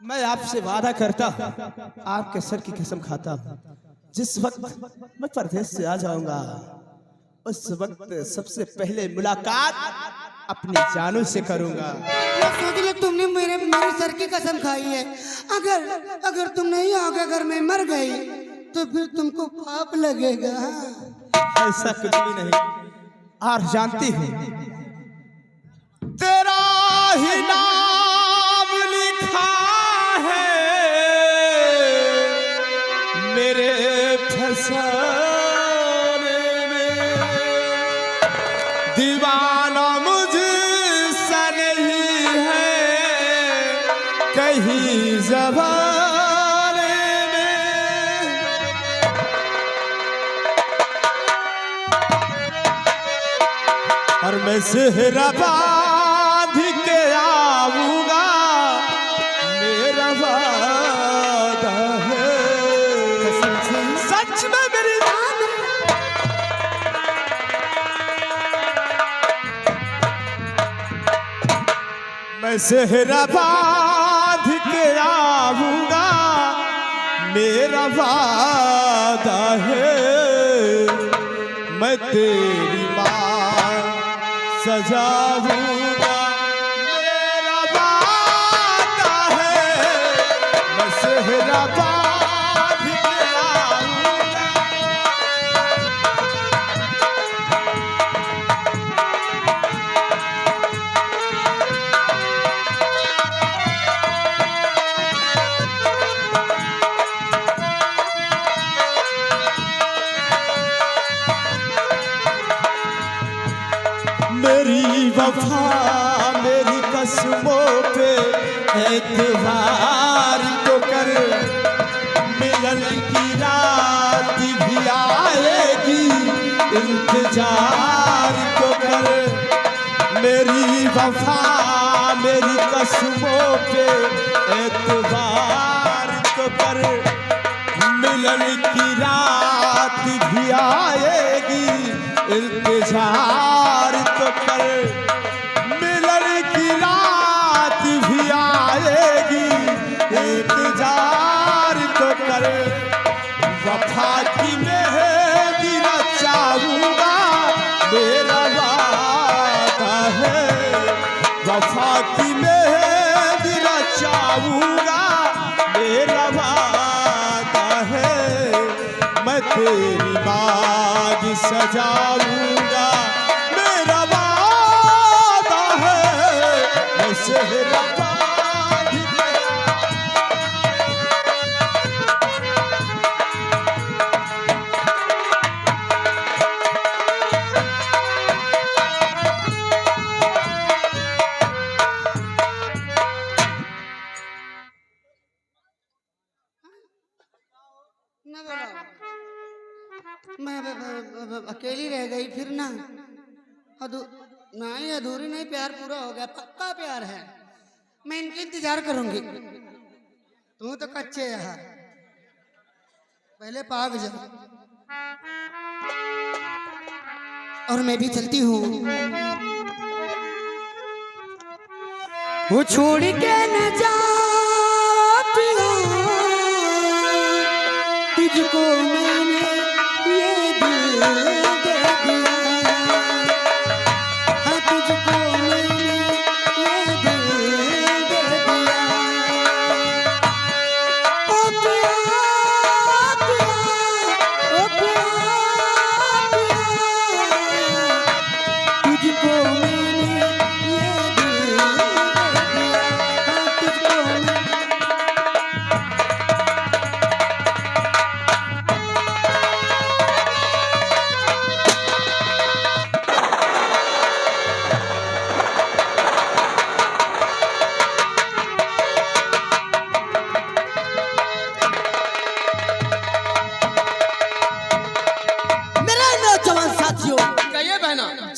मैं आपसे वादा करता हूँ, आपके सर की कसम खाता हूँ, जिस वक्त मैं परदेश से आ जाऊंगा उस वक्त सबसे पहले मुलाकात अपनी जानों से करूंगा। ये सोच लो, तुमने मेरे सर की कसम खाई है। अगर अगर तुम नहीं आओगे, अगर मैं मर गई तो फिर तुमको पाप लगेगा। ऐसा कुछ भी नहीं, और जानती हूँ तेरा ही नाम लिखा है मेरे फसाने में। दीवाना मुझसे नहीं है कहीं ज़माने में। और मैं सेहरा बांध के आऊंगा, मेरा वादा है। सच में मेरी मैं सेहरा बांध के आऊंगा, मेरा वादा है। मैं तेरी मां सजाऊंगा, मेरा वादा है। मैं सेहरा बांध के आऊंगा। मेरी वफा मेरी कसमों पे एतबार तो कर। मिलन की रात भी आएगी, इंतजार तो कर। मेरी वफा मेरी कसमों पे एतबार तो कर। मिलन की रात भी आएगी, इंतजार तो कर। मिलन की रात भी आएगी, इंतजार तो कर। वफा की मेहंदी रचाऊंगा, मेरा वादा है। वफा की मेहंदी रचाऊंगा, मेरा वादा है। मैं तेरी बाग सजाऊंगा, मेरा वादा है। मैं सेहरा बांध के ना बोलो, मैं अकेली रह गई फिर ना। नहीं, अधूरी नहीं, प्यार पूरा हो गया, पक्का प्यार है। मैं इनका इंतजार करूंगी। तू तो कच्चे है, पहले पाग जा। और मैं भी चलती हूँ। वो छोड़ के न जा पिया, तुझको मैंने ये दिल दे दिया। हाँ, तुझको मैंने ये दिल दे दिया। ओ पिया पिया, ओ पिया पिया, तुझको मैंने ये दिल दे दिया। हाँ, तुझको मैंने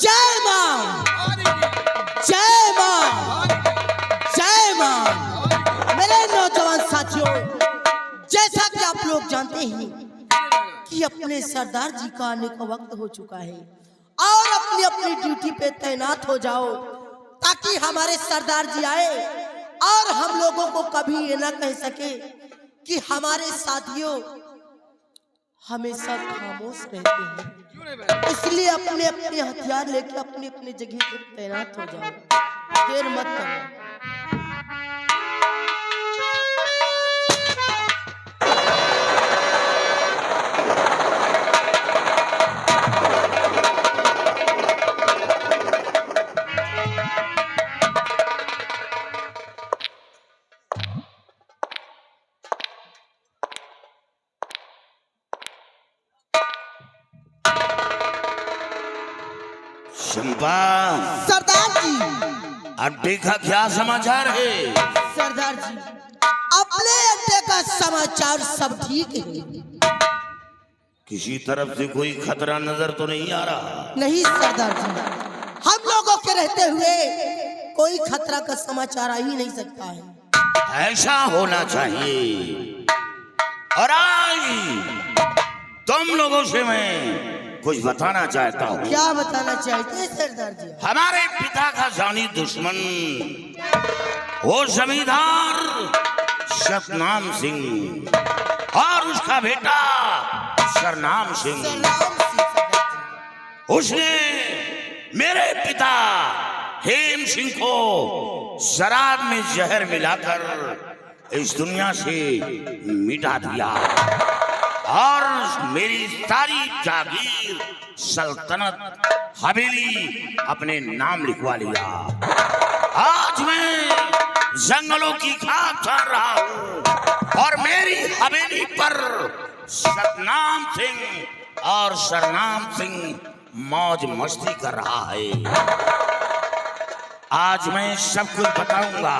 जय मां, जय मां, जय मां। मेरे नौजवान साथियों, जैसा कि आप लोग जानते हैं कि अपने सरदार जी का आने का वक्त हो चुका है और अपनी अपनी ड्यूटी पे तैनात हो जाओ ताकि हमारे सरदार जी आए और हम लोगों को कभी ये ना कह सके कि हमारे साथियों हमेशा खामोश रहते हैं। इसलिए अपने अपने हथियार लेके अपनी अपनी जगह पे तैनात हो जाओ, देर मत करो। चंपा, सरदार जी। अड्डे का क्या समाचार है? सरदार जी, अपने अड्डे का समाचार सब ठीक है। किसी तरफ से कोई खतरा नजर तो नहीं आ रहा? नहीं सरदार जी, हम लोगों के रहते हुए कोई खतरा का समाचार आ ही नहीं सकता है। ऐसा होना चाहिए। और आज तुम लोगों से मैं कुछ बताना चाहता हूँ। क्या बताना चाहते हैं सरदार जी? हमारे पिता का जानी दुश्मन वो जमींदार सतनाम सिंह और उसका बेटा सरनाम सिंह, सलाम सी सरदार जी। उसने मेरे पिता हेम सिंह को शराब में जहर मिलाकर इस दुनिया से मिटा दिया और मेरी सारी जागीर, सल्तनत, हवेली अपने नाम लिखवा लिया। आज मैं जंगलों की खाक छान रहा हूँ और मेरी हवेली पर सतनाम सिंह और सरनाम सिंह मौज मस्ती कर रहा है। आज मैं सब कुछ बताऊंगा,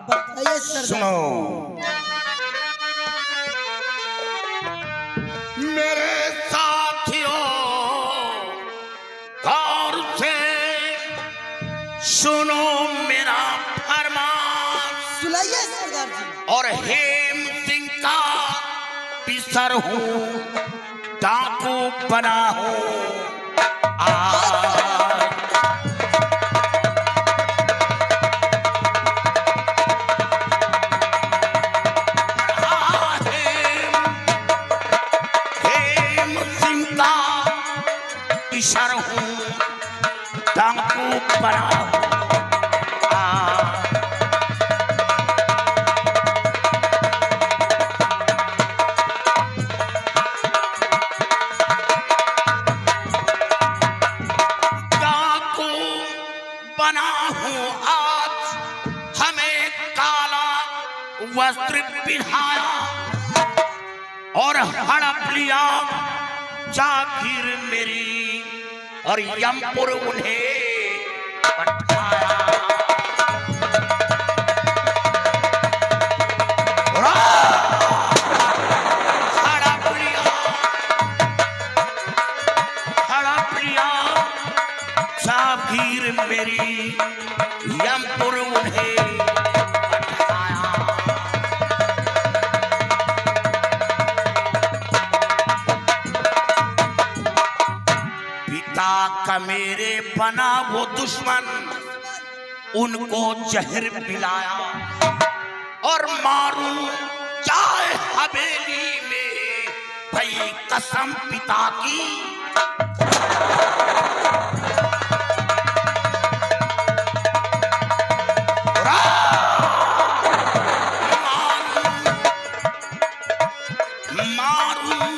बताइए सरदार। सुनो। मेरे साथियों, गौर से सुनो मेरा फरमान। सुनाइए सरदार जी। और हेम सिंह का पिसर हूँ, डाकू बना हूँ। पिसर हूँ, डाकू बना हूँ। डाकू बना हूँ आज, हमें काला वस्त्र पिन्हाया और हड़प लिया जागीर मेरी और यमपुर उन्हें पठाया। हड़प लिया जागीर मेरी, यमपुर उन्हें पठाया। पिता का मेरे बना वो दुश्मन, उनको जहर पिलाया और मारूं चाहे हवेली में, भाई कसम पिता की। मारूं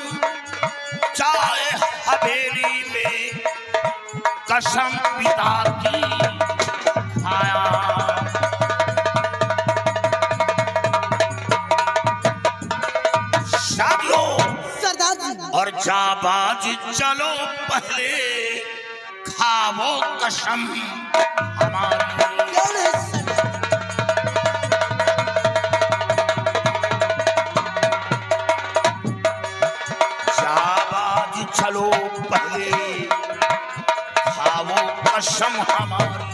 चाहे हवेली में, कसम पिता की खाया। शादियों सरदार जी। और जाबाज चलो पहले, खाओ कसम हमारी। क्यों नहीं सरदार? जाबाज चलो पहले, खाओ कसम हमारी।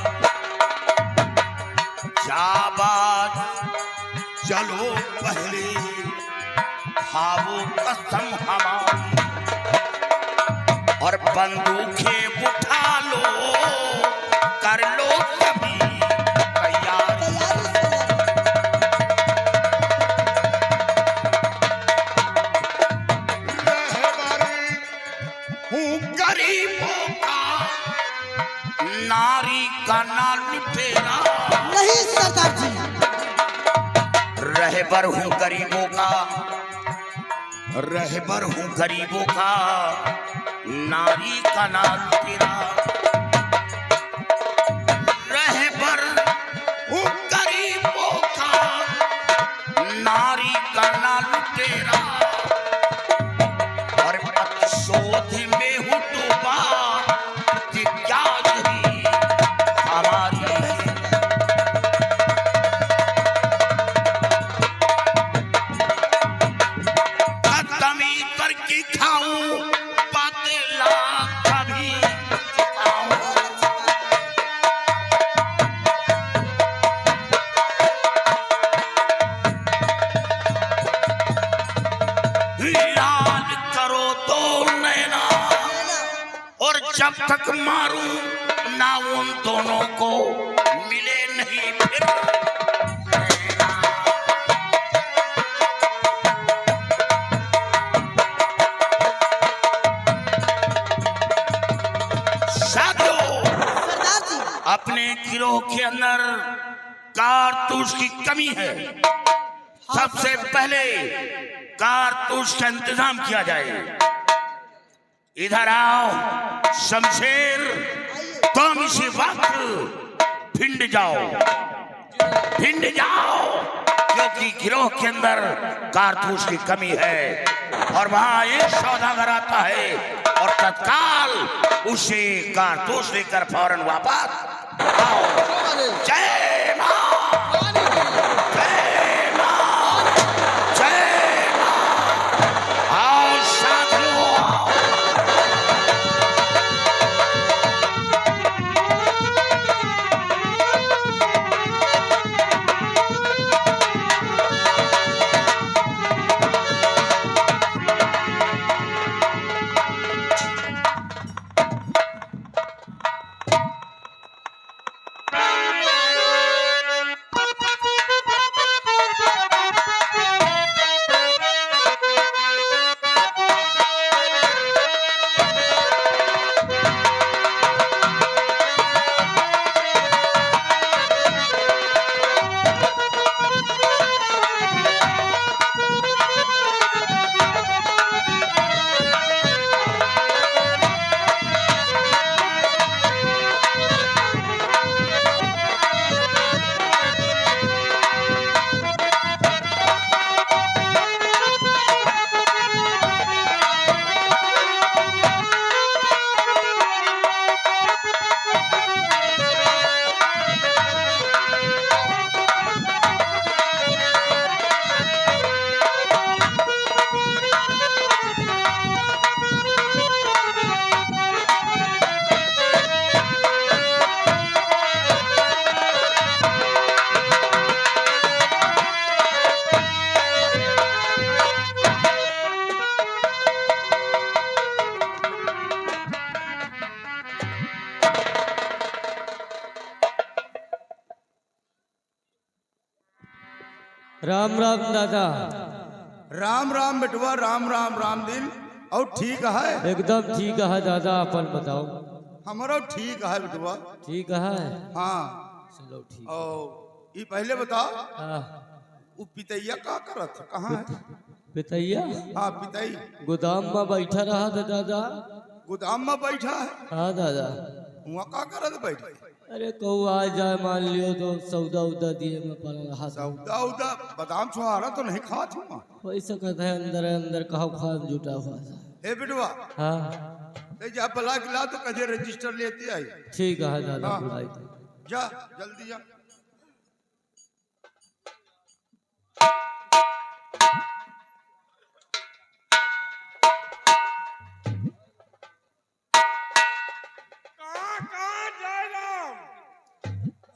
जाबाज चलो पहले, खाओ कसम हमारी। और बंदूकें उठा लो, कर लो सभी तैयार। तैयारी सरदार। रहबर हूँ गरीबों का, रहबर हूँ गरीबों का, नारी का नाम तेरा। रहबर हूँ गरीबों का, नारी का नाम तेरा। और प्रतिशोध में हूँ डूबा, प्रतिज्ञा यही हमारी। खत्मी करके खाऊं, बदला कभी चुकाऊं। लाल करो तो नैना, और जब तक मारूं ना उन दोनों को मिले नहीं फिर नैना। साथियों, सरदार जी, अपने गिरोह के अंदर कारतूस की कमी है। सबसे पहले कारतूस का इंतजाम किया जाए। इधर आओ शमशेर, तुम इसी वक्त भिंड जाओ, भिंड जाओ, क्योंकि गिरोह के अंदर कारतूस की कमी है। और वहां एक सौदागर आता है और तत्काल उसे कारतूस लेकर फौरन वापस आओ। जय मां, जय मां, जय मां। आओ साथियों, आओ। राम राम दादा। राम राम बेटवा, राम राम राम दिन। और ठीक है? एकदम ठीक है दादा, अपन बताओ। हमारा ठीक है बेटवा। ठीक है, हाँ। चलो ठीक। और ये पहले बताओ, हाँ, वो पितैया का करत है? कहाँ है? पितैया हाँ पितई गोदाम में बैठा रहा था दादा। गोदाम में बैठा है? हाँ दादा। वहाँ का करत बैठे? अरे कहू आ जाए मान लियो तो सौदा उदा दिए में पड़ रहा था। सौदा उदा बादाम छुआरा तो नहीं खात हूँ। वैसे कहते हैं अंदर अंदर कहा खान जुटा हुआ था। हे बेटवा, हाँ जा बला गिला तो कहे रजिस्टर लेते आई। ठीक है दादा, हाँ। बुलाई दो। जा जल्दी जा।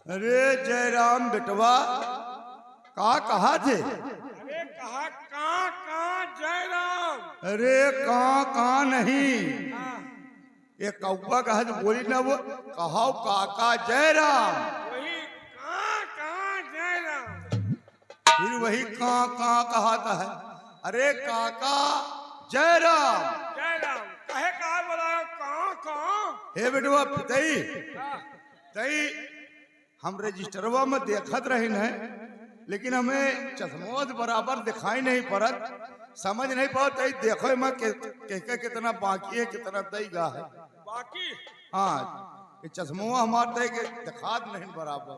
अरे जयराम बेटवा, का कहा थे? अरे कहा कहाँ जयराम। अरे कहाँ नहीं, ये कौआ कहा तो बोली ना, वो कहो काका जयराम। वही कहाँ जयराम। फिर वही कहाँ कहता है। अरे काका जयराम। जयराम कहे कहा बोला कहाँ। हे बेटवा तई हम रजिस्टरवा में देखत रहे हैं, लेकिन हमें चश्मों बराबर दिखाई नहीं पड़त, समझ नहीं पाओ तो देखो मैं कितना बाकी है कितना देगा है। बाकी हाँ ये चश्मों हमारे दिखा नहीं बराबर।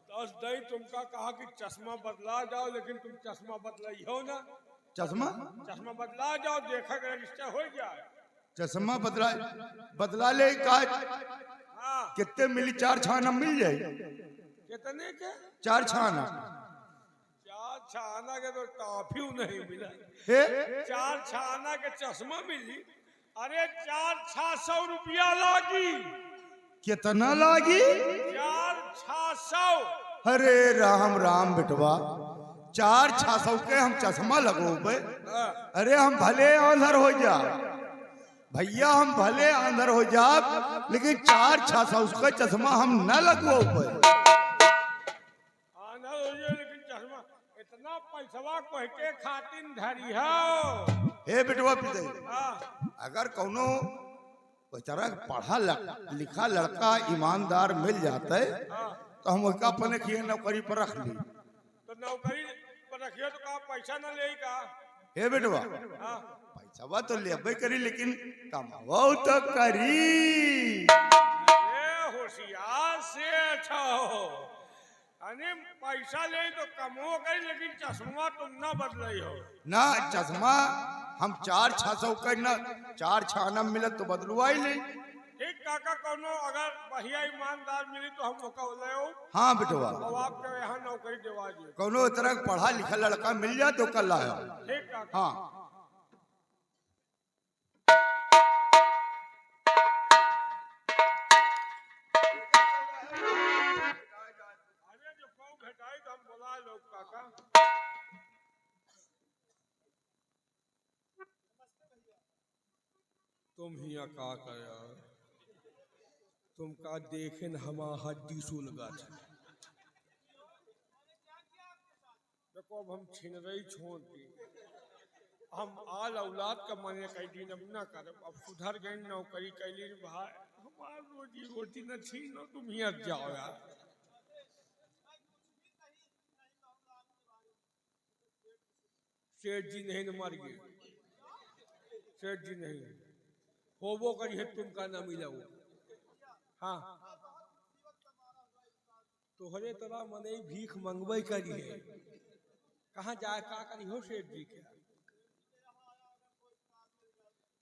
दस दई तुमका कहा कि चश्मा बदला जाओ, लेकिन तुम चश्मा बदलाई हो ना। चश्मा बदला जाओ, देखा के रजिस्टर हो जाए। चश्मा बदला ले का हाँ कितने मिली? 4 छाना मिल जाए। कितने के? 4 छाना। 4 छाना के तो टॉफी नहीं मिला। हे 4 छाना के चश्मा मिली। अरे 4-600 रुपया लागी। कितना लागी? 4-600। अरे राम राम बेटवा, 4-600 के हम चश्मा लगोबे? अरे हम भले आंधर हो जा भैया, हम भले आंधर हो जा, लेकिन 4-600 का चश्मा हम न लगोबे। आंधर हो जाए लेकिन चश्मा इतना पैसवा कह के खातिन धरी हो। हे बेटवा पिते, हाँ अगर कोनो बेचारा पढ़ा लिखा लड़का ईमानदार मिल जाता है तो हम उसका अपने किए नौकरी पर रख ली। तो नौकरी पर रखिए तो कहा पैसा न ले का। हे बेटवा, हाँ पैसा तो लेबे करी, लेकिन कमाओ तो करी। अरे होशियार से अच्छा हो। अरे पैसा ले तो कमो करी, लेकिन चश्मा तुम ना बदलाई हो ना। चश्मा हम 4-600 का ना 4 छाना मिलत तो बदलवाई ले। ठीक काका, कोनो अगर बढ़िया ईमानदार मिली तो हम मौका ले हो। हाँ बेटवा, अब आपके यहाँ नौकरी दिवा दिए। कोनो तरह का पढ़ा लिखा लड़का मिल जाए तो कल आया। ठीक काका। हाँ अरे जो कौ भेटाई तो हम बोला लोग काका। तुम ही का यार, तुम का देखे न हमा हड्डी सू लगा था। देखो अब हम छीन रही छोड़ दी। हम आल औलाद का मने कई दिन अब ना कर, अब सुधर गए, नौकरी कैली भाई, हमार रोजी रोटी न छीनो, तुम ही जाओ यार। सेठ जी नहीं न मर गए, सेठ जी नहीं होबो करी है, तुमका ना मिला वो। हाँ तोहरे तरह मने भीख मंगवे करी है, कहाँ जाए का करी हो सेठ जी के?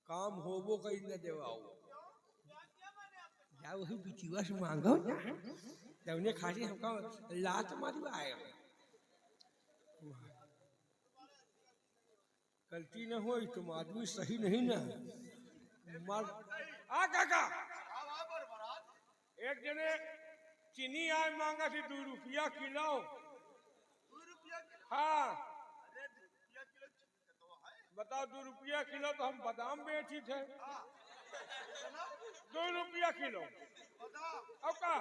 काम होबो करी न देवाओ, जा वही बिचुआ से मांगो ना, जौने खासी हमका लात मारी आए। गलती न हो, तुम आदमी सही नहीं ना। मर आ काका, एक जने चीनी आए मांगा थी 2 रुपया किलो। हाँ बताओ, 2 रुपया किलो तो हम बादाम बेची थे। 2 रुपया किलो अब का?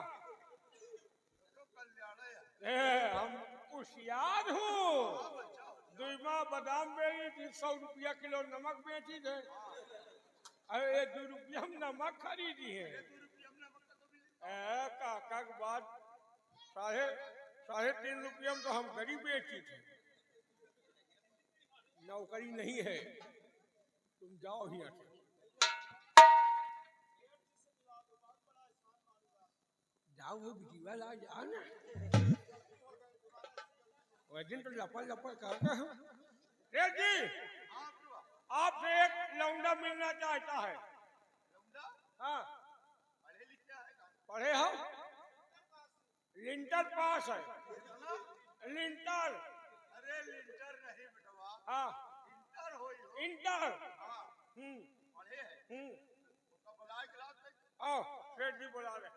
हम होशियार हूँ। 2 माह बादाम बेची थी, 100 रुपया किलो नमक बेची थे। अरे 2 रुपया हम नमक खरीदी है। काका के बाद 3.5 रुपया में तो हम गरीब बेची थे। नौकरी नहीं है, तुम जाओ ही आके। जाओ वो बिजली ला जाओ ना, वह दिन तो लपड़ लपड़ करते हैं। सेठ जी आपसे एक लौंडा मिलना चाहता है। हाँ पढ़े हो? लिंटर पास है। लिंटर? अरे लिंटर नहीं बेटवा, हाँ इंटर हो। इंटर। पढ़े हैं तो बुलाए क्लास में। आओ सेठ जी बुला रहे।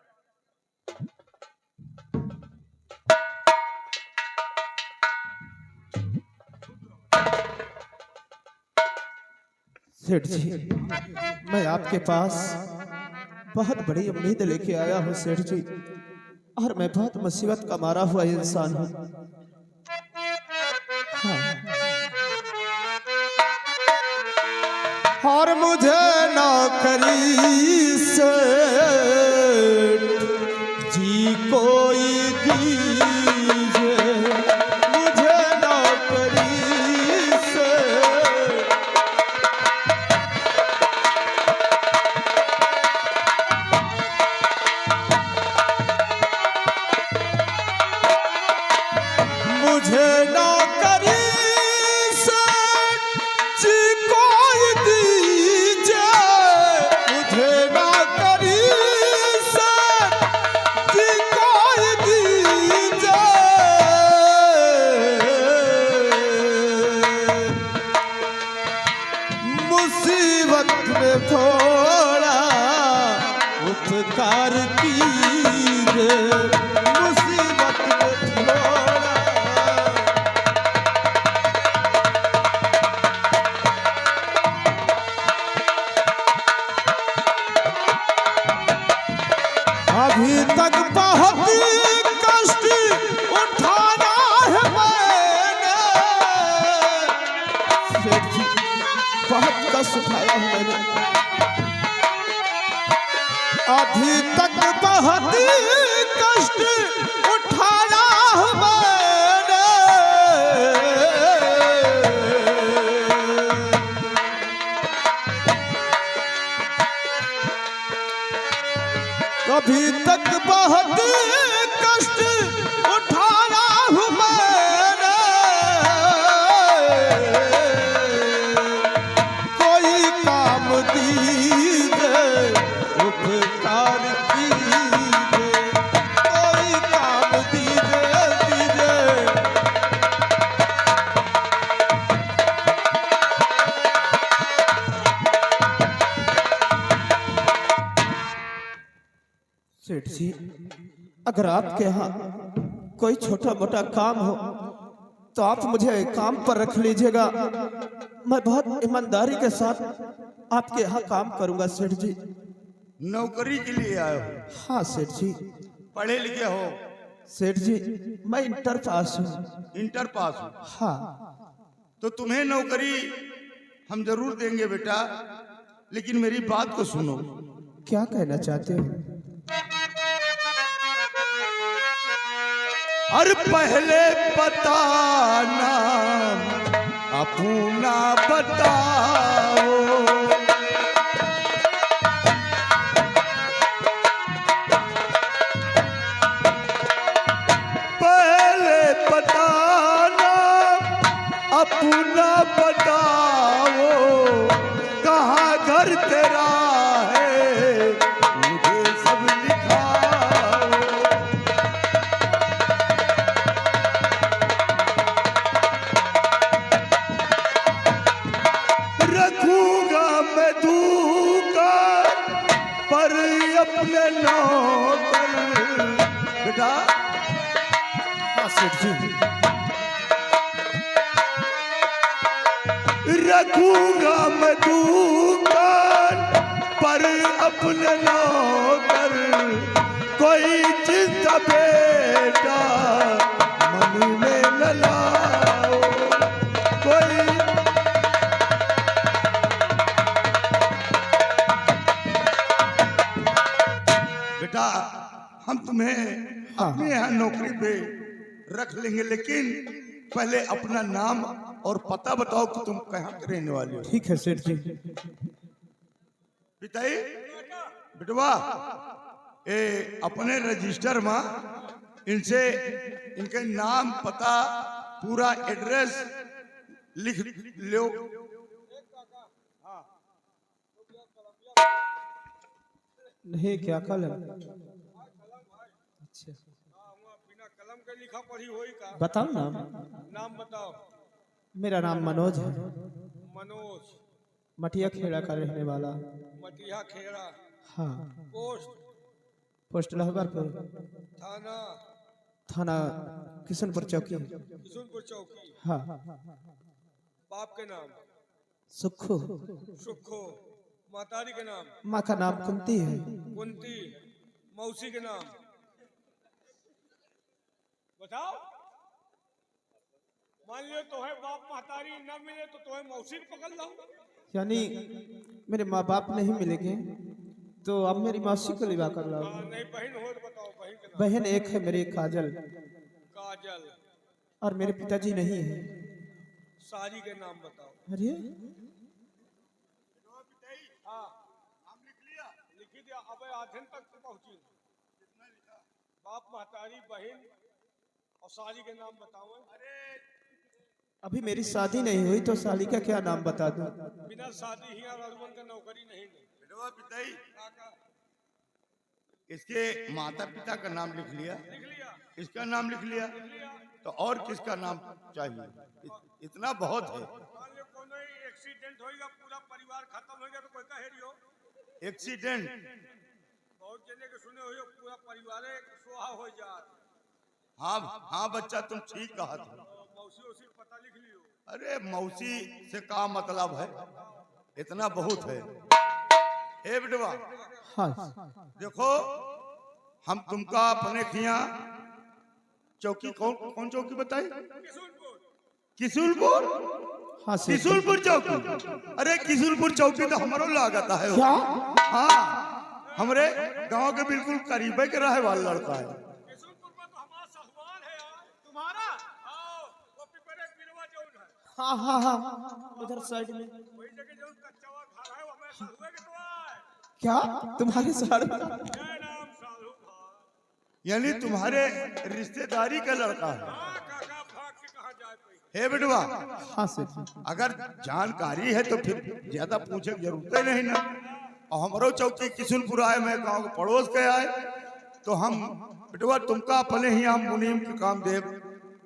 सेठ जी, मैं आपके पास बहुत बड़ी उम्मीद लेके आया हूँ सेठ जी, और मैं बहुत मुसीबत का मारा हुआ इंसान हूँ। हाँ। और मुझे नौकरी से जी कोई दीजिए, मुझे मुसीबत में छोड़ा। अभी तक बहुत कष्ट उठाना है मैंने, सेठ जी बहुत कष्ट उठाया है मैंने। अभी तक बहुत कष्ट उठाया है मैंने, अभी तक बहुत कष्ट उठाया हूँ मैंने, कोई काम दीजिए उपकार कीजिए, कोई काम दीजिए। सेठ जी अगर आपके यहाँ कोई छोटा मोटा काम हो तो आप मुझे काम पर रख लीजिएगा, मैं बहुत ईमानदारी के साथ आपके यहाँ काम करूंगा सेठ जी। नौकरी के लिए आए हो? हाँ सेठ जी। पढ़े लिखे हो? सेठ जी मैं इंटर पास हूँ। इंटर पास हो? हाँ। तो तुम्हें नौकरी हम जरूर देंगे बेटा, लेकिन मेरी बात को सुनो। क्या कहना चाहते हो? और पहले बताना अपना बताओ, पहले बताना अपना बताओ, कहाँ घर तेरा है मुझे सब लिखाओ। रखूंगा मैं दूंगा पर अपने नौकर बेटा। हाँ सेठ जी। रखूंगा मैं दूंगा पर अपने नौकर, कोई चिंता बेटा मन में न लाओ, कोई बेटा हम तुम्हें अपने यहाँ नौकरी पे रख लेंगे, लेकिन पहले अपना नाम और पता बताओ कि तुम कहाँ के रहने वाले हो। ठीक है सेठ जी। पिताई बेटवा ए अपने रजिस्टर में इनसे इनके नाम पता पूरा एड्रेस लिख लो। नहीं क्या कलम? अच्छा बिना कलम के लिखा पढ़ी होई का? बताओ ना। नाम बताओ। मेरा नाम मनोज है, मनोज, मटिया खेड़ा का रहने वाला। मटिया खेड़ा। हाँ। पोस्ट? पोस्ट लहबरपुर, थाना? थाना किशनपुर चौकी। किशनपुर चौकी। हाँ। बाप के नाम? सुखू। सुखो। मातारी के नाम? माँ का नाम कुंती है। कुंती। मौसी के नाम बताओ। मान लियो तो है बाप महतारी न मिले तो तुम्हें मौसी को पकड़ लो। यानी मेरे माँ बाप नहीं मिलेंगे तो अब मेरी मौसी को लिवा कर लाओ। नहीं बहन हो तो बताओ बहन के नाम। बहन एक है मेरी, काजल। काजल। और मेरे पिताजी नहीं है। सारी के नाम बताओ। अरे हाँ नाम लिख लिया? लिखी दिया। अब आधे तक तो पहुंची। कितना लिखा? बाप महतारी बहन और साली के नाम बताओ। अरे अभी मेरी शादी नहीं हुई तो साली का क्या नाम बता दूं? बिना शादी ही रघुवन का नौकरी नहीं दे। बेटवा पिताई इसके माता पिता का नाम लिख लिया? लिख लिया। इसका नाम लिख लिया? तो और किसका नाम चाहिए? इतना बहुत है। मान लो कोनो एक्सीडेंट होएगा पूरा परिवार खत्म हो गया तो कोई कहे रियो? एक्सीडेंट? बहुत बहुत जने के सुने हो पूरा परिवार सोहा हो जात। हाँ हाँ बच्चा तुम ठीक कहा था। मौसी उसी पता लिख लियो। अरे मौसी से का मतलब है, इतना बहुत है। ए बेटवा हाँ देखो, हम तुमका अपने खिया चौकी कौन कौन चौकी बताई? किशुलपुर। हाँ सेठ जी। किशुलपुर चौकी। अरे किशुलपुर चौकी तो हमारो लागत है। क्या? हाँ, हमरे गांव के बिल्कुल करीबे के रहे वाला लड़का है। किशुनपुर में तो हमारा साहबान है यार। तुम्हारा? आओ, वो पिपरे बिरवा जौन है। हाँ हाँ हाँ उधर साइड में। वही जगह जौन कच्चावा घर है, वो हमें सालुए के तो आए। क्या तुम्हारे साथ? जय राम सालू भाई। यानी तुम्हारे रिश्तेदारी का लड़का है। हाँ काका भाग के कहाँ जाए पई। हे बेटवा, हाँ सेठ जी। अगर जानकारी है तो फिर ज्यादा पूछे की जरूरत ही नहीं ना। और हमारो चौकी किशुनपुर आए, मैं गांव के पड़ोस के आए, तो हम बेटवा तुमका अपने ही हम मुनीम के काम दे,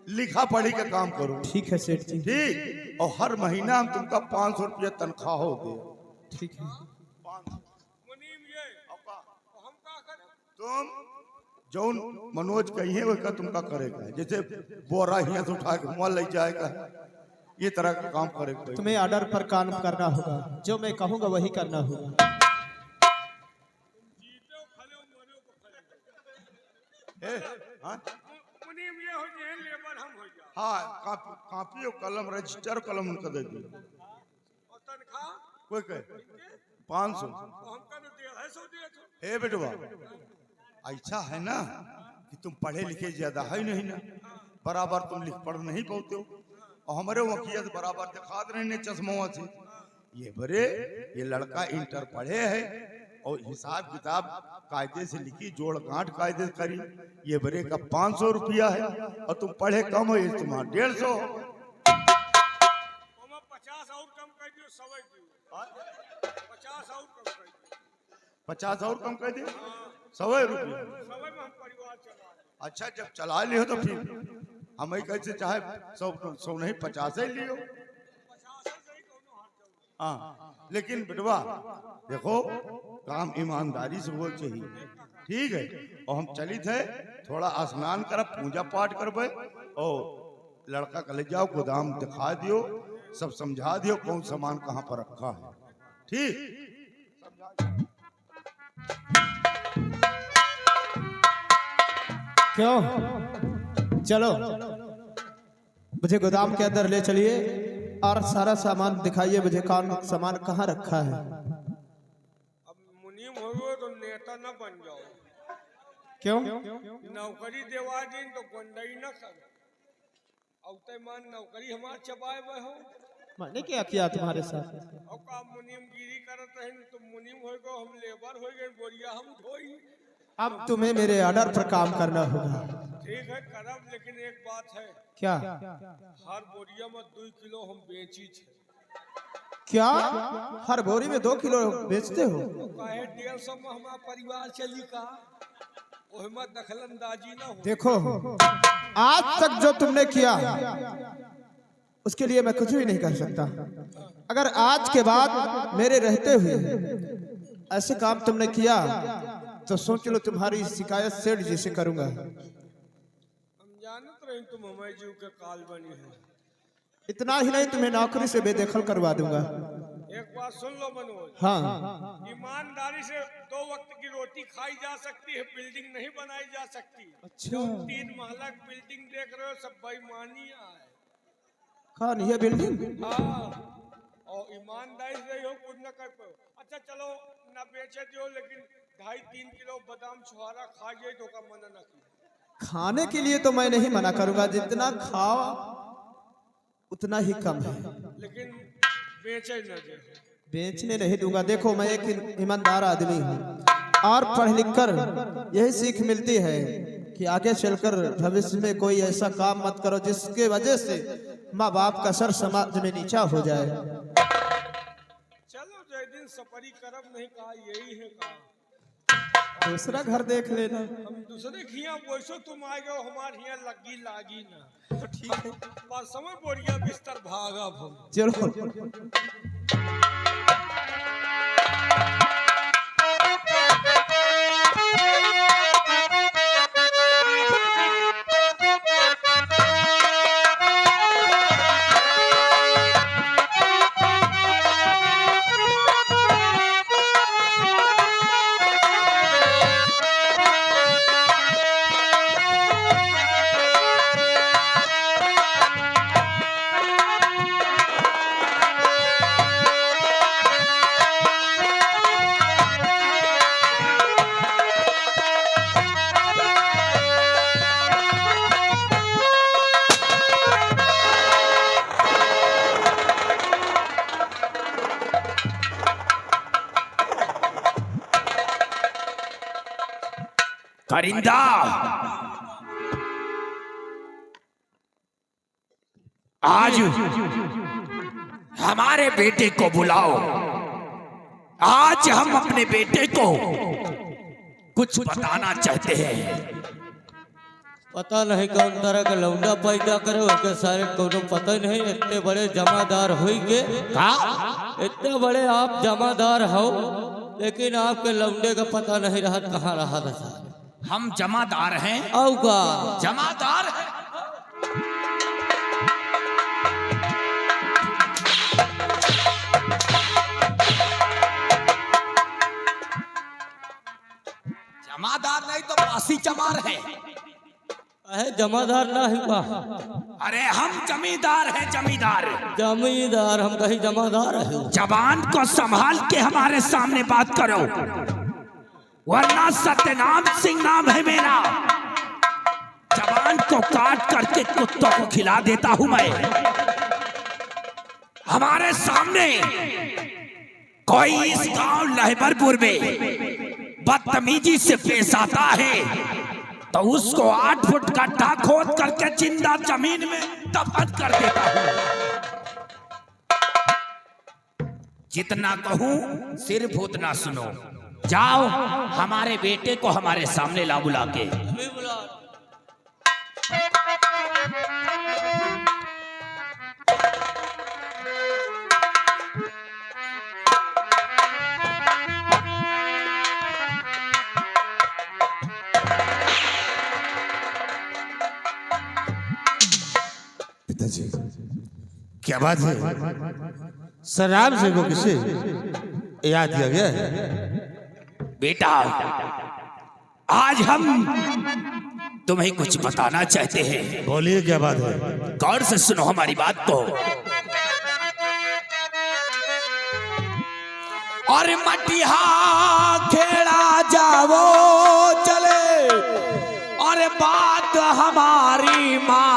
लिखा पढ़ी का काम करो। ठीक है सेठ जी। ठीक, और हर महीना हम तुमका 500 रुपया तनख्वाह हो दे। ठीक है। मुनीम ये तो हम का करें? तुम जौन मनोज कहिए वही का तुमका करेगा। जैसे बोरा हिया से उठा के मुआ ले जाएगा, ये तरह का काम करेगा। तुम्हें ऑर्डर पर काम करना होगा, जो मैं कहूँगा वही करना होगा। जीते हो खले हो मरे हो को खले। हाँ मुनीम ये हो जे लेबर हम हो जा। हाँ, कापी और कलम, रजिस्टर कलम उनका दे दी। और तनख्वाह कोई कहे 500। तो हमका तो 150 दिए थे। हे बेटवा, ऐसा है ना कि तुम पढ़े लिखे ज्यादा है नहीं ना, बराबर तुम लिख पढ़ नहीं पाते हो। और हमारे वकील बराबर दिखा रहे ने चश्मों से। ये बरे ये लड़का इंटर पढ़े है और हिसाब किताब कायदे से लिखी, जोड़ गांठ कायदे से करी। ये बरे का 500 रुपया है और तुम पढ़े कम हो, ये तुम्हारा 150। ओमा 50 और कम कर दियो, 100 दियो। 50 और कम कर दियो। 50 और कम कर दे, 100 रुपया। 100 में हम परिवार चला। अच्छा, जब चला लियो तो फिर हम ही कैसे चाहे 100 नहीं 50 ही लियो। 50 सही कोनो हाथ जाओ। हाँ, लेकिन बेटवा देखो, काम ईमानदारी से हो चाहिए। ठीक है, और हम चलित है, थोड़ा स्नान कर पूजा पाठ करबे और लड़का के ले जाओ, गोदाम दिखा दियो, सब समझा दियो कौन सामान कहाँ पर रखा है। ठीक, क्यों? चलो मुझे गोदाम के अंदर ले चलिए और सारा सामान दिखाइए मुझे, कौन सामान कहाँ रखा है। अब मुनीम हो गए तो नेता न बन जाओ। क्यों? नौकरी देवा दिन तो गुंडाई न कर। अब ते मान नौकरी हमार चबाए हुए हो। मैंने क्या किया तुम्हारे साथ? और का मुनीम गिरी करत रहे तो मुनीम हो गए, हम लेबर हो गए, बोरिया हम ढोई। अब तुम्हें मेरे ऑर्डर पर काम करना होगा। ठीक है करब, लेकिन एक बात है। क्या? हर बोरिया में 2 किलो हम बेची थे। क्या हर बोरी में 2 किलो बेचते हो? काहे 150 में हमारा परिवार चली का? ओहिमा दखलंदाजी ना हो। देखो आज तक जो तुमने किया उसके लिए मैं कुछ भी नहीं कर सकता। अगर आज के बाद मेरे रहते हुए ऐसे काम तुमने किया तो सोच लो तुम्हारी शिकायत सेठ जी से करूंगा। हम जानत रहे तुम हमारे जीव के काल बनी है। इतना ही नहीं, तुम्हें नौकरी से बेदखल करवा दूंगा। एक बात सुन लो मनोज। हाँ, ईमानदारी से 2 वक्त की रोटी खाई जा सकती है, बिल्डिंग नहीं बनाई जा सकती। अच्छा। 3 महला की बिल्डिंग देख रहे हो, सब बेईमानी है। कौन ये बिल्डिंग? हाँ, और ईमानदारी से रही हो, कुछ न कर पाओ। अच्छा चलो न बेचे दो, लेकिन 2.5-3 किलो बादाम छुहारा खा जाए तो का मना न की। खाने के लिए तो मैं नहीं मना करूंगा, जितना खाओ उतना ही कम है, लेकिन बेचे न दे। बेचने नहीं दूंगा। देखो मैं एक ईमानदार आदमी हूँ और पढ़ लिख कर यही सीख मिलती है कि आगे चलकर भविष्य में कोई ऐसा काम मत करो जिसके वजह से माँ बाप का सर समाज में नीचा हो जाए। चलो जो दिन सफरी करब नहीं कहा, यही है कहा। दूसरा घर देख लेना। हम दूसरे खिया बोसो, तुम आ गए हमारे यहाँ लगी लागी ना। तो ठीक है, बस समय बोरिया बिस्तर भागा हम। चलो। करिंदा, आज हमारे बेटे को बुलाओ। आज हम अपने बेटे को कुछ बताना चाहते हैं। पता नहीं कौन तरह का लौंडा पैदा करे, उसके सारे कोनो पता ही नहीं। इतने बड़े जमादार होइगे, इतने बड़े आप जमादार हो, लेकिन आपके लौंडे का पता नहीं रहा कहाँ रहा था सारे। हम जमादार हैं। औगा जमादार हैं। जमादार नहीं तो बासी चमार है। अरे जमादार ना हुआ, अरे हम जमींदार हैं, जमींदार। जमींदार, हम कहीं जमादार है। जबान को संभाल के हमारे सामने बात करो, वरना सत्यनाम सिंह नाम है मेरा। जबान को काट करके कुत्तों को खिला देता हूं मैं। हमारे सामने कोई इस गांव लहबरपुर में बदतमीजी से पेश आता है तो उसको 8 फुट गड्ढा खोद करके जिंदा जमीन में दफन कर देता हूं। जितना कहूं सिर्फ उतना सुनो। जाओ हमारे बेटे को हमारे सामने ला बुला के। पिताजी क्या बात है? सराम सिंह को किसे याद किया गया है? बेटा, आज हम तुम्हें कुछ बताना चाहते हैं। बोलिए क्या बात है? गौर से सुनो हमारी बात को। और मटिहा खेड़ा जाओ चले, और बात हमारी मान।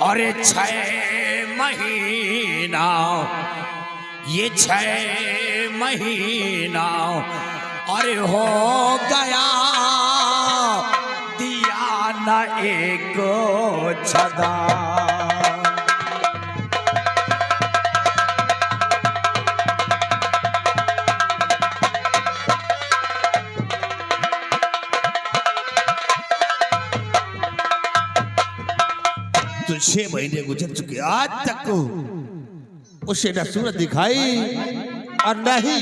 और 6 महीना, ये 6 महीना अरे हो गया, दिया न एक छदा। तो 6 महीने गुजर चुके, आज तक उसे न सूरत दिखाई और न ही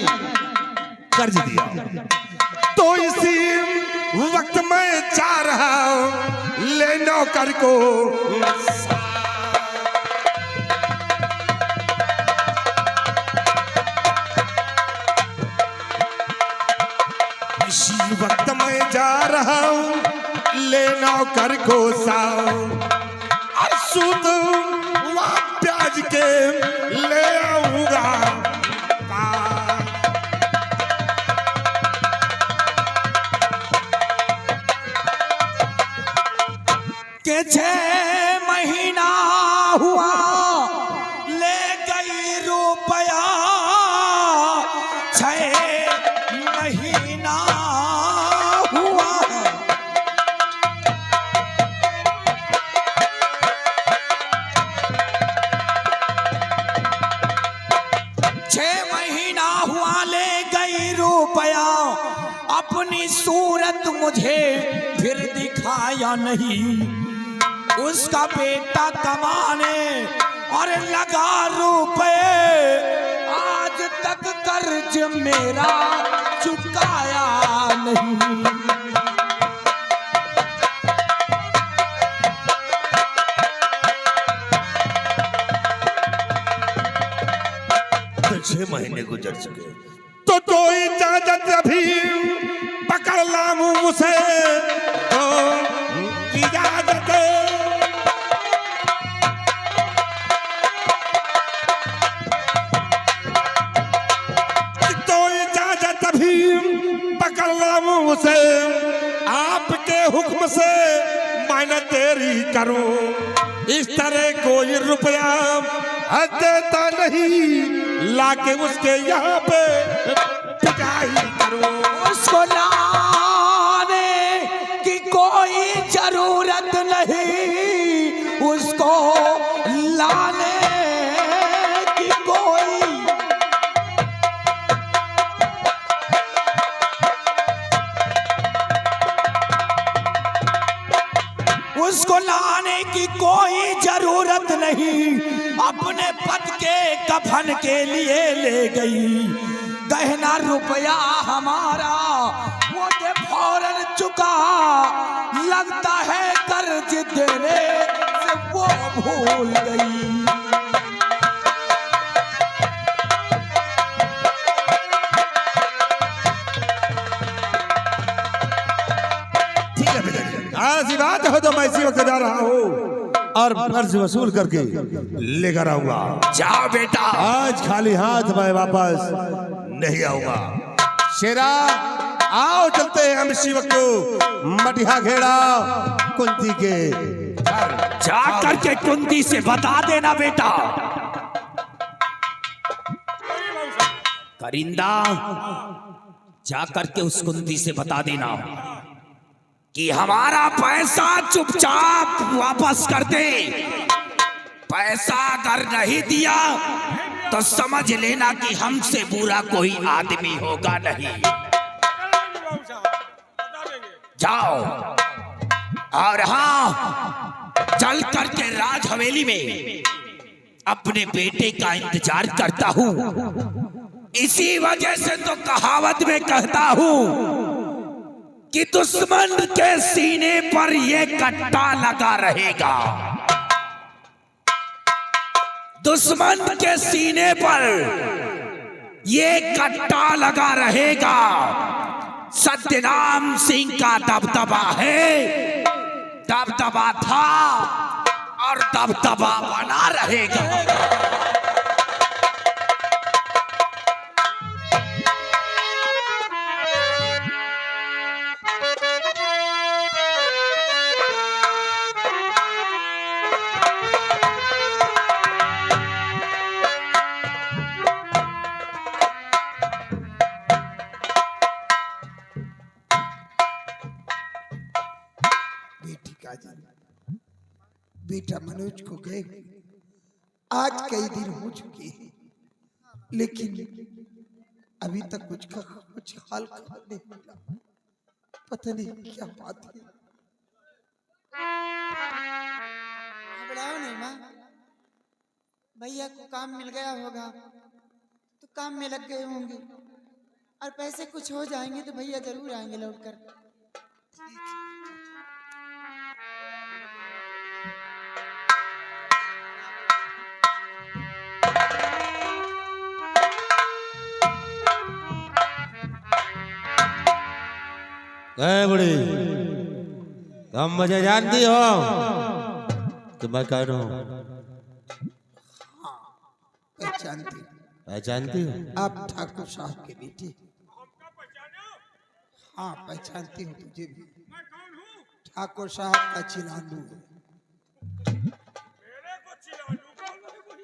कर्ज दिया। तो इसी वक्त मैं जा रहा हूं ले नौकर को। इसी वक्त मैं जा रहा हूं ले नौकर को सूद प्याज के ले आऊंगा। के 6 महीना हुआ, ले गई रुपया। 6 महीना हुआ, 6 महीना हुआ, ले गई रुपया। अपनी सूरत मुझे फिर दिखाया नहीं। उसका बेटा कमाने और लगा रुपए, आज तक कर्ज मेरा चुकाया नहीं। तो 6 महीने गुजर चुके, तो इजाजत अभी पकड़ ला मुंह से। तो इजाजत पकड़ ला मुंह से, आपके हुक्म से मैंने तेरी करूं। इस तरह कोई रुपया देता नहीं, लाके उसके यहाँ पे पिटा नहीं करूं। उसको लाने की कोई जरूरत नहीं, उसको लाने की कोई उसको लाने की कोई जरूरत नहीं, अपने पद के कफन के लिए ले गई। गहना रुपया हमारा वो दे फौरन चुका, लगता है कर्ज देने से वो भूल गई। ठीक है पिताजी, ऐसी बात हो तो मैं इसी वक्त जा रहा हूँ और कर्ज वसूल करके लेकर आऊंगा। जाओ बेटा। आज खाली हाथ मैं वापस नहीं आऊंगा। शेरा आओ चलते हैं हम इसी वक्त मटिया घेड़ा कुंती के। जा करके कुंती से बता देना बेटा। करिंदा, जा करके उस कुंती से बता देना कि हमारा पैसा चुपचाप वापस कर दे। पैसा अगर नहीं दिया तो समझ लेना कि हमसे बुरा कोई आदमी होगा नहीं। जाओ। और हाँ, चल करके राज हवेली में अपने बेटे का इंतजार करता हूं। इसी वजह से तो कहावत में कहता हूं कि दुश्मन के सीने पर ये कट्टा लगा रहेगा। दुश्मन के सीने पर ये कट्टा लगा रहेगा। सत्यनाम सिंह का दबदबा है, दबदबा था और दबदबा बना रहेगा। बेटी काजल, बेटा मनोज को गए आज कई दिन हो चुके हैं, लेकिन अभी तक कुछ हाल खबर नहीं मिला। पता नहीं क्या बात है। घबराओ नहीं माँ, भैया को काम मिल गया होगा तो काम में लग गए होंगे, और पैसे कुछ हो जाएंगे तो भैया जरूर आएंगे लौट कर। बुढ़ी, तुम मुझे जानती हो कि मैं कह रहा हूँ? पहचानती पहचानती हो? आप ठाकुर साहब के बेटे? हाँ पहचानती हूँ तुझे भी। ठाकुर साहब का चिलानू है।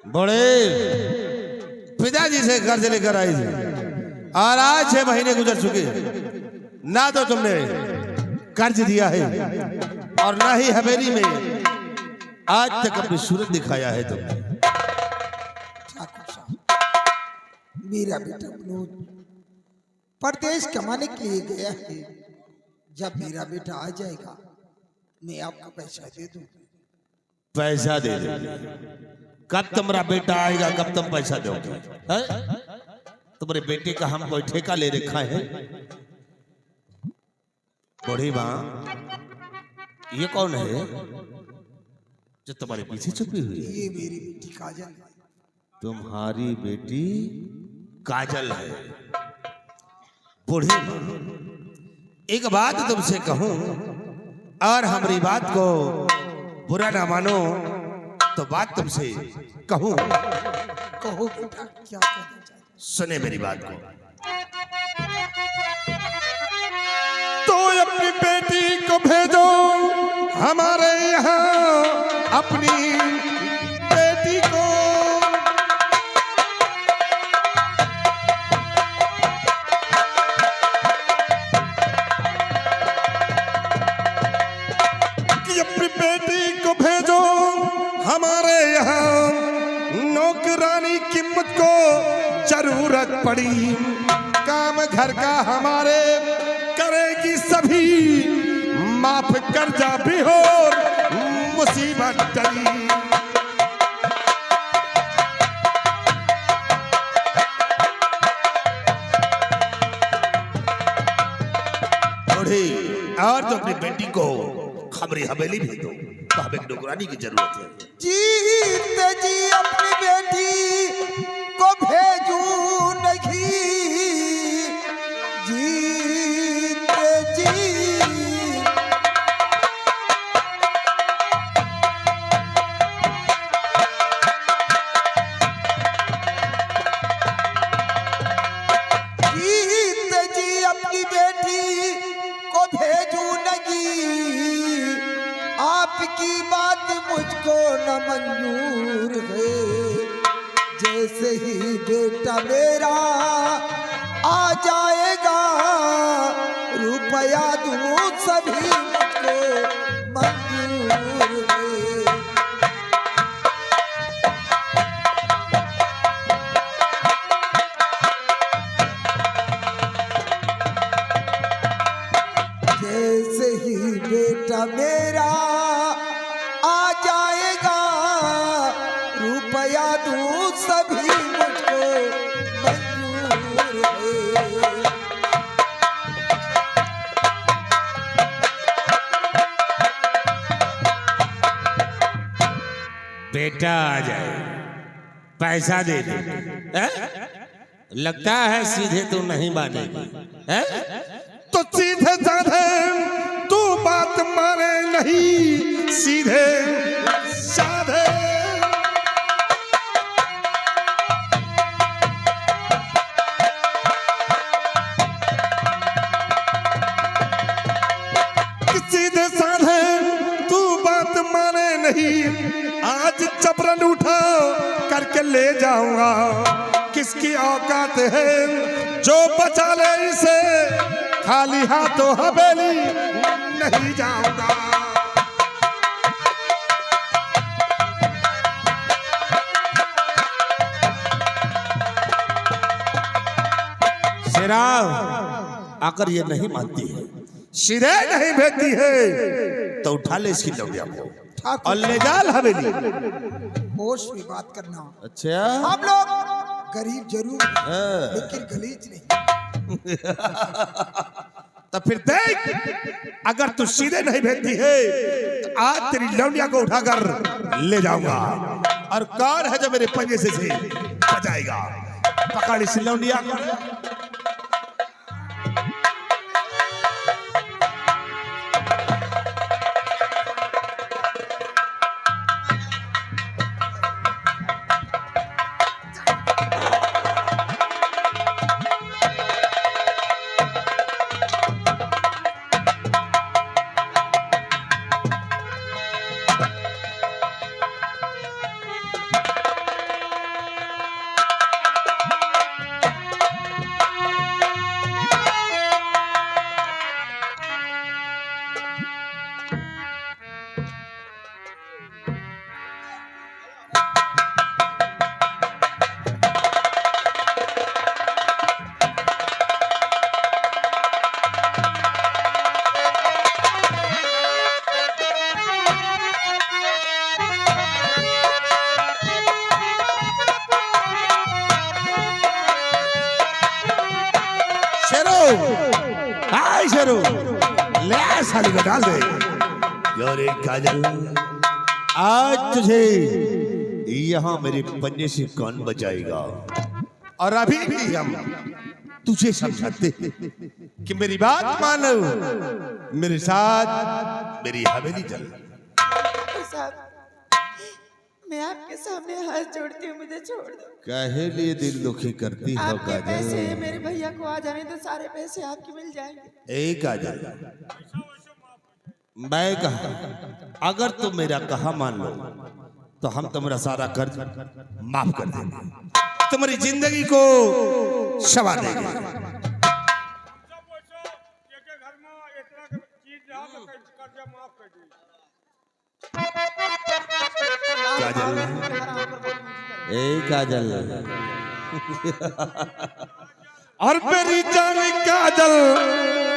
बड़े पिताजी से कर्ज लेकर आई थी और आज 6 महीने गुजर चुके, ना तो तुमने कर्ज दिया है और ना ही हवेली में आज तक अपनी सूरत दिखाया है तुमने। ठाकुर साहब, मेरा बेटा मनोज परदेश कमाने के लिए गया है। जब मेरा बेटा आ जाएगा मैं आपको पैसा दे दूं। पैसा दे दे। कब तुम्हारा बेटा आएगा, कब तुम पैसा दोगे? तुम्हारे बेटे का हम कोई ठेका ले रखा है? बूढ़ी माँ, ये कौन है जो तुम्हारे पीछे छुपी हुई है? ये मेरी बेटी काजल है। तुम्हारी बेटी काजल है। बूढ़ी माँ, एक बात तुमसे कहूं और हमारी बात को बुरा ना मानो तो बात तुमसे कहूं। कहो बेटा, क्या कहना चाहते? सुने मेरी बात को। तो अपनी बेटी को भेजो हमारे यहाँ, अपनी बेटी को। को जरूरत पड़ी, काम घर का हमारे करेगी सभी, माफ कर जा भी हो मुसीबत डरी। और तो अपनी बेटी को खबरी हवेली भेज दो, तो हमें नौकरानी की जरूरत है। जीत जी अपनी बेटी को भेजू नहीं, जीत जी अपनी बेटी को भेजू नहीं, आपकी बात मुझको न मंजूर है। जैसे ही बेटा मेरा आ जाएगा, रुपया दूँ सभी मुझको मंजूर है। जैसे ही बेटा मेरा आ जाएगा, रुपया दूँ सभी मुझको मंजूर है। बेटा आ जाए, पैसा दे दे। लगता है सीधे तो नहीं मानेगी, हैं? तो सीधे साधे तू बात माने नहीं, सीधे साधे सीधे साधे तू बात माने नहीं, आज जबरन उठा करके ले जाऊंगा। किसकी औकात है जो बचा ले इसे, खाली हाथों हवेली नहीं जाऊंगा। शेराव आकर ये नहीं मानती है, सीधे नहीं भेजती है, तो उठा ले इसकी लौटिया को और ले जा हवेली। होश में बात करना। अच्छा, हम लोग गरीब जरूर हैं, लेकिन गलीज नहीं। तो फिर देख, अगर तू सीधे नहीं भेजती है तो आज तेरी लौंडिया को उठाकर ले जाऊंगा, और कौन है जो मेरे पंजे से बजाएगा। पकड़ इस लौंडिया को। हाय शेरू, ले साली को डाल दे। यारे काजल, आज तुझे यहाँ मेरे पंजे से कौन बचाएगा। और अभी भी हम तुझे समझाते कि मेरी बात मानो, मेरे साथ मेरी हवेली चल। साहब, मैं आपके सामने हाथ जोड़ती हूँ, मुझे छोड़ दो। काहे लिए दिल दुखी करती हो आपके पैसे काजल? मेरे भैया को आ जाने तो सारे पैसे आपके मिल जाएंगे। ए काजल, मैं कहा अगर तुम मेरा कहा मान लो तो हम तुम्हारा सारा कर्ज माफ कर देंगे, तुम्हारी जिंदगी को संवार देंगे। काजल, ए काजल, और मेरी जान काजल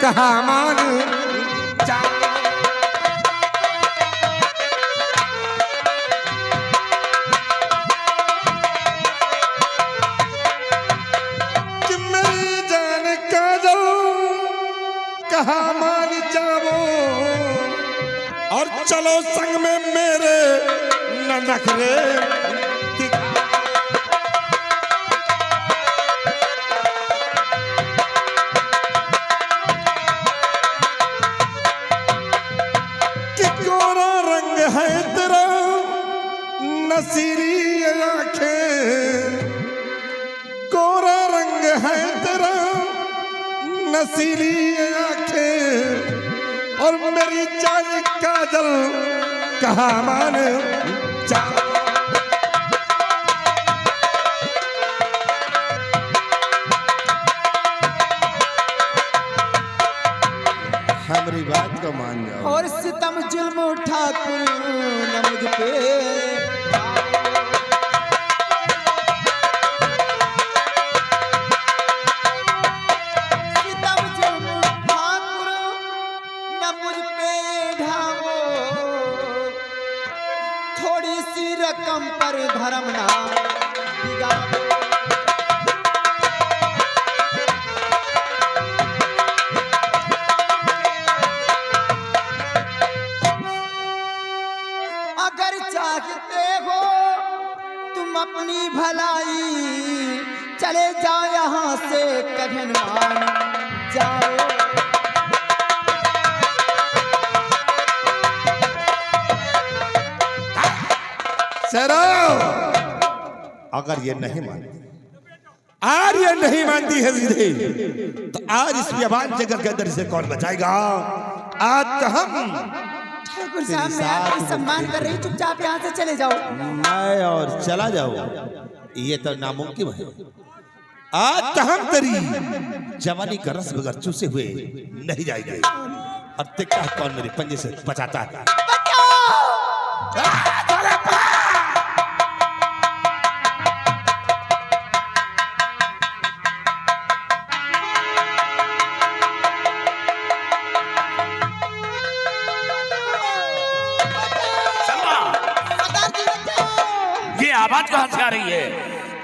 कहाँ मान जा कि मेरी जान काजल कहाँ मान जाओ और चलो संग में मेरे न नखरे कि गोरा रंग है तेरा नसीली आंखें गोरा रंग है तेरा नसीली आंखें और मेरी जान काजल कहाँ मान जा हमारी बात को मान जाओ और सितम जुल्म ठाकुर न मुझ पे सितम जुल्म ठाकुर न मुझ पे ढाओ थोड़ी सी रकम पर धर्म ना बिगाड़ो। अगर चाहते हो तुम अपनी भलाई चले जाओ यहाँ से कघन मान जाओ। सरो अगर ये नहीं मानती आज ये नहीं मानती है सीधे तो आज इस व्यापार जगत के अंदर इसे कौन बचाएगा। आज तो हम ठाकुर साहब मैं आपकी सम्मान कर रही, चुपचाप यहाँ से चले जाओ। मैं और चला जाओ ये तो नामुमकिन है। आज तो हम तेरी जवानी का रस बगैर चूसे हुए नहीं जाएंगे और देखता है कौन मेरे पंजे से बचाता है। ये आवाज कहां से आ रही है?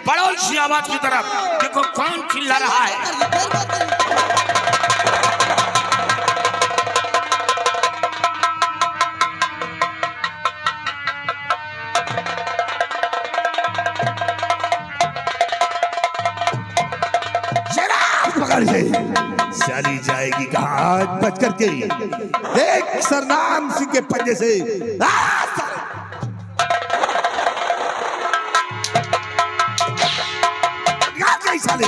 पड़ोसी आवाज की तरफ देखो कौन चिल्ला रहा है। पकड़ ले चली जाएगी कहाँ आज बच करके देख सरनाम सिंह के पंजे से साले